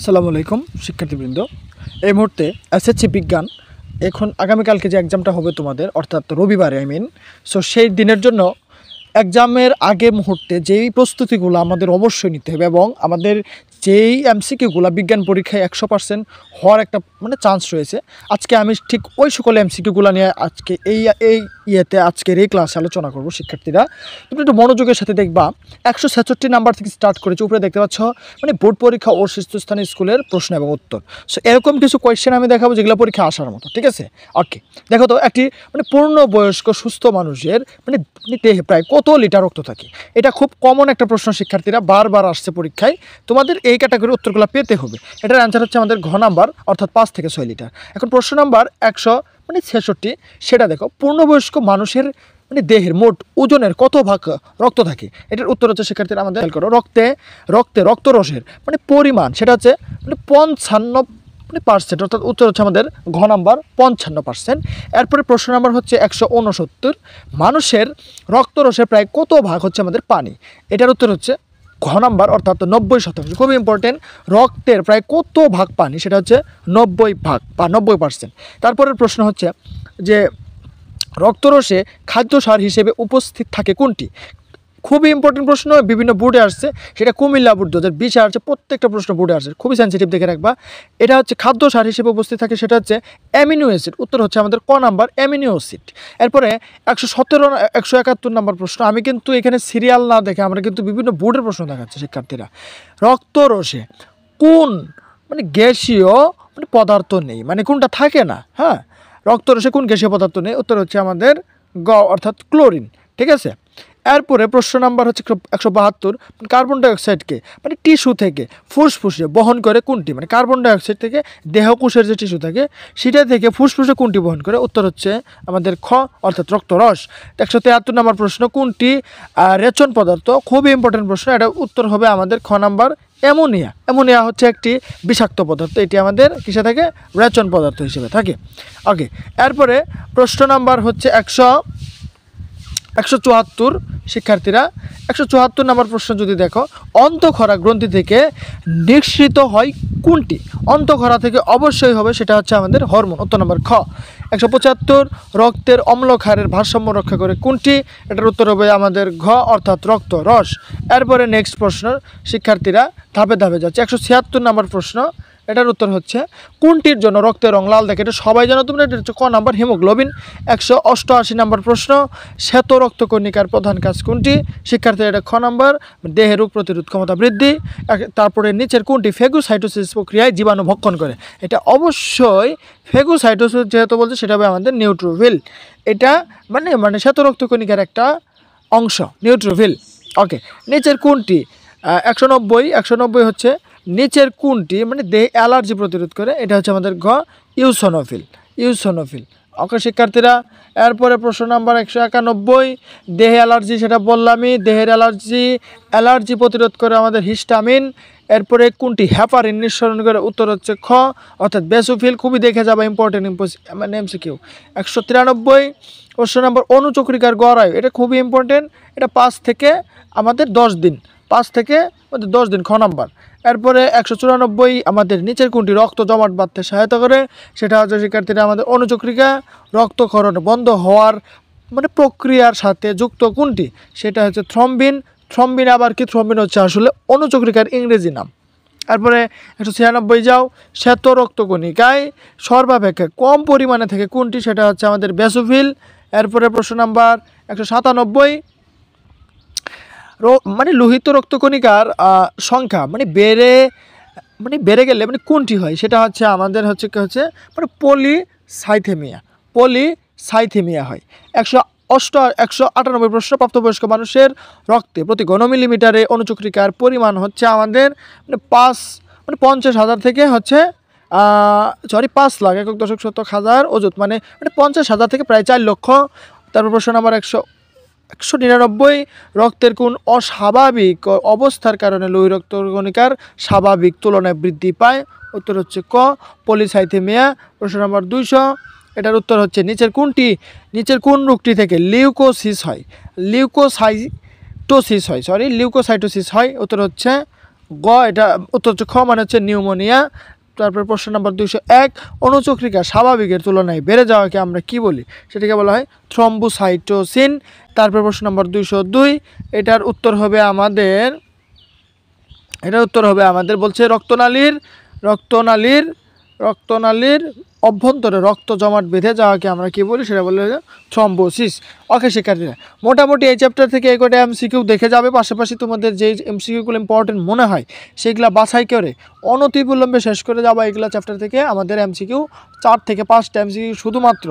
আসসালামু আলাইকুম শিক্ষার্থীবৃন্দ। এই মুহূর্তে এসএসসি বিজ্ঞান এখন আগামীকালকে যে এক্সামটা হবে তোমাদের অর্থাৎ রবিবারে সো সেই দিনের জন্য এক্সামের আগে মুহূর্তে যেই প্রস্তুতিগুলো আমাদের অবশ্যই নিতে হবে এবং আমাদের যেই এমসিকিউগুলো বিজ্ঞান পরীক্ষায় 100% হওয়ার একটা চান্স রয়েছে, আজকে আমি ঠিক ওই সকল এমসিকিউগুলো নিয়ে আজকে আজকের এই ক্লাসে আলোচনা করব। শিক্ষার্থীরা তুমি একটু মনোযোগের সাথে দেখবা। 166 নাম্বার থেকে স্টার্ট করেছে, উপরে দেখতে পাচ্ছ বোর্ড পরীক্ষা ও শীর্ষস্থানীয় স্কুলের প্রশ্ন এবং উত্তর। সো এরকম কিছু কোয়েশ্চেন আমি দেখাবো যেগুলো পরীক্ষা আসার মতো, ঠিক আছে? ওকে, দেখো তো একটি পূর্ণবয়স্ক সুস্থ মানুষের দেহে প্রায় কত লিটার রক্ত থাকে? এটা খুব কমন একটা প্রশ্ন শিক্ষার্থীরা, বারবার আসছে পরীক্ষায়। তোমাদের এই ক্যাটাগরির উত্তরগুলো পেতে হবে। এটার অ্যান্সার হচ্ছে আমাদের ঘ নাম্বার অর্থাৎ 5 থেকে 6 লিটার। এখন প্রশ্ন নাম্বার 166, সেটা দেখো, পূর্ণবয়স্ক মানুষের দেহের মোট ওজনের কত ভাগ রক্ত থাকে? এটার উত্তর হচ্ছে শিক্ষার্থীরা আমাদের খেয়াল করো, রক্তরসের পরিমাণ সেটা হচ্ছে 55%, অর্থাৎ উত্তর হচ্ছে আমাদের ঘ নাম্বার 55%। এরপরে প্রশ্ন নাম্বার হচ্ছে 169, মানুষের রক্তরসের প্রায় কত ভাগ হচ্ছে আমাদের পানি? এটার উত্তর হচ্ছে ঘ নাম্বার অর্থাৎ 90%। খুবই ইম্পর্টেন্ট, রক্তের প্রায় কত ভাগ পানি? সেটা হচ্ছে 90 ভাগ বা 90%। তারপরের প্রশ্ন হচ্ছে যে রক্তরসে খাদ্য সার হিসেবে উপস্থিত থাকে কোনটি? খুবই ইম্পর্টেন্ট প্রশ্ন, বিভিন্ন বোর্ডে আসছে, সেটা কুমিল্লা বোর্ড 2020 আসছে, প্রত্যেকটা প্রশ্ন বোর্ডে আসছে, খুবই সেন্সিটিভ দেখে রাখবা। এটা হচ্ছে খাদ্য সার হিসেবে উপস্থিত থাকে, সেটা হচ্ছে অ্যামিনো অ্যাসিড। উত্তর হচ্ছে আমাদের ক নাম্বার অ্যামিনো অ্যাসিড। এরপরে 171 নাম্বার প্রশ্ন, আমি কিন্তু এখানে সিরিয়াল না দেখে আমরা কিন্তু বিভিন্ন বোর্ডের প্রশ্ন দেখাচ্ছি শিক্ষার্থীরা। রক্তরসে কোন গ্যাসীয় পদার্থ নেই, কোনটা থাকে না? হ্যাঁ, রক্তরসে কোন গ্যাসীয় পদার্থ নেই? উত্তর হচ্ছে আমাদের গ অর্থাৎ ক্লোরিন, ঠিক আছে? এরপরে প্রশ্ন নাম্বার হচ্ছে 172, কার্বন ডাইঅক্সাইডকে টিস্যু থেকে ফুসফুসে বহন করে কোনটি? কার্বন ডাইঅক্সাইড থেকে দেহকোষের যে টিস্যু থাকে সেটা থেকে ফুসফুসে কোনটি বহন করে? উত্তর হচ্ছে আমাদের খ অর্থাৎ রক্তরস। 173 নাম্বার প্রশ্ন, কোনটি রেচন পদার্থ? খুবই ইম্পর্টেন্ট প্রশ্ন, এটা উত্তর হবে আমাদের খ নাম্বার অ্যামোনিয়া। অ্যামোনিয়া হচ্ছে একটি বিষাক্ত পদার্থ, এটি আমাদের কিসে থাকে? রেচন পদার্থ হিসেবে থাকে। ওকে, এরপরে প্রশ্ন নাম্বার হচ্ছে 174 শিক্ষার্থীরা। 174 নাম্বার প্রশ্ন যদি দেখো, অন্তঃক্ষরা গ্রন্থি থেকে নিঃসৃত হয় কোনটি? অন্তঃক্ষরা থেকে অবশ্যই হবে, সেটা হচ্ছে আমাদের হরমোন। উত্তর নাম্বার খ। 175, রক্তের অম্লক্ষারের ভারসাম্য রক্ষা করে কোনটি? এটার উত্তর হবে আমাদের ঘ অর্থাৎ রক্তরস। এরপরে নেক্সট প্রশ্ন শিক্ষার্থীরা ধাপে ধাপে যাচ্ছে। 176 নাম্বার প্রশ্ন, এটার উত্তর হচ্ছে কোনটির জন্য রক্তের রং লাল দেখে? এটা সবাই জানো তোমরা, এটা হচ্ছে ক নাম্বার হিমোগ্লোবিন। 188 নাম্বার প্রশ্ন, শ্বেত রক্তকণিকার প্রধান কাজ কোনটি? শিক্ষার্থী, এটা খ নাম্বার দেহের রোগ প্রতিরোধ ক্ষমতা বৃদ্ধি। তারপরে নিচের কোনটি ফেগোসাইটোসিস প্রক্রিয়ায় জীবাণু ভক্ষণ করে? এটা অবশ্যই ফেগোসাইটোসিস, যেহেতু বলছে সেটা হবে আমাদের নিউট্রোফিল। এটা শ্বেত রক্তকণিকার একটা অংশ নিউট্রোফিল। ওকে, নিচের কোনটি 190 হচ্ছে নিচের কোনটি দেহে অ্যালার্জি প্রতিরোধ করে? এটা হচ্ছে আমাদের ঘ ইউসোনোফিল। ওকে শিক্ষার্থীরা, এরপরে প্রশ্ন নাম্বার 191, দেহে অ্যালার্জি, সেটা বললামই, দেহের অ্যালার্জি প্রতিরোধ করে আমাদের হিস্টামিন। এরপরে কোনটি হ্যাপারিন নিঃসরণ করে? উত্তর হচ্ছে খ অর্থাৎ বেসোফিল। খুবই দেখে যাবে, ইম্পর্টেন্ট এমসিকিউ। 193 প্রশ্ন নাম্বার, অনুচক্রিকার গড় আয়ু, এটা খুবই ইম্পর্টেন্ট, এটা 5 থেকে আমাদের 10 দিন, 5 থেকে 10 দিন, খ নাম্বার। এরপরে 194, আমাদের নিচের কোনটি রক্ত জমাট বাঁধতে সহায়তা করে? সেটা হচ্ছে শিক্ষার্থীরা আমাদের অনুচক্রিকা। রক্তক্ষরণ বন্ধ হওয়ার প্রক্রিয়ার সাথে যুক্ত কোনটি? সেটা হচ্ছে থ্রম্বিন। থ্রম্বিন আবার কি? থ্রম্বিন হচ্ছে আসলে অনুচক্রিকার ইংরেজি নাম। এরপরে 196 যাও, শ্বেত রক্তকণিকায় সর্বাপেক্ষা কম পরিমাণে থেকে কোনটি? সেটা হচ্ছে আমাদের বেসোফিল। এরপরে প্রশ্ন নাম্বার 197, লোহিত রক্তকণিকার সংখ্যা বেড়ে গেলে কোনটি হয়? সেটা হচ্ছে আমাদের হচ্ছে পলিসাইথেমিয়া হয়। 198 প্রশ্ন, প্রাপ্তবয়স্ক মানুষের রক্তে প্রতি ঘন মিলিমিটারে অনুচক্রিকার পরিমাণ হচ্ছে আমাদের 50,000 থেকে হচ্ছে 5 লাখ 1.1 অযুত 50,000 থেকে প্রায় 4 লক্ষ। তারপর প্রশ্ন নাম্বার 199, রক্তের কোন অস্বাভাবিক অবস্থার কারণে লোহিত রক্তকণিকার স্বাভাবিক তুলনায় বৃদ্ধি পায়? উত্তর হচ্ছে ক পলিসাইথেমিয়া। প্রশ্ন নাম্বার 200, এটার উত্তর হচ্ছে নিচের কোন রোগটি থেকে লিউকোসাইটোসিস হয়? উত্তর হচ্ছে গ এটা উত্তর হচ্ছে খ মানে হচ্ছে নিউমোনিয়া। তারপর প্রশ্ন নাম্বার 201, অণুচক্রিকা স্বাভাবিকের তুলনায় বেড়ে যাওয়াকে আমরা কি বলি? সেটাকে বলা হয় থ্রম্বোসাইটোসিন। তারপর প্রশ্ন নাম্বার 202, এটার উত্তর হবে আমাদের বলছে রক্তনালীর অভ্যন্তরে রক্ত জমাট বেঁধে যাওয়াকে আমরা কি বলি? সেটা বলে থ্রম্বোসিস। ওকে শিক্ষার্থীরা, মোটামুটি এই চ্যাপ্টার থেকে এই কটা এমসিকিউ দেখে যাবে, পাশাপাশি তোমাদের যেই এমসিকিউগুলো ইম্পর্টেন্ট মনে হয় সেগুলো বাছাই করে অনতিবিলম্বে শেষ করে যাবা। এগুলো চ্যাপ্টার থেকে আমাদের এমসিকিউ 4 থেকে 5টা এমসিকিউ শুধুমাত্র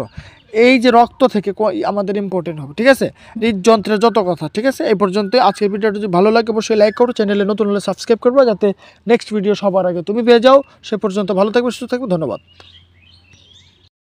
এই যে রক্ত থেকে আমাদের ইম্পর্টেন্ট হবে, ঠিক আছে? হৃদযন্ত্রের যত কথা, ঠিক আছে? এই পর্যন্ত। আজকের ভিডিওটা যদি ভালো লাগে অবশ্যই লাইক করো, চ্যানেলে নতুন হলে সাবস্ক্রাইব করবো যাতে নেক্সট ভিডিও সবার আগে তুমি পেয়ে যাও। সে পর্যন্ত ভালো থাকবে, সুস্থ থাকবে, ধন্যবাদ।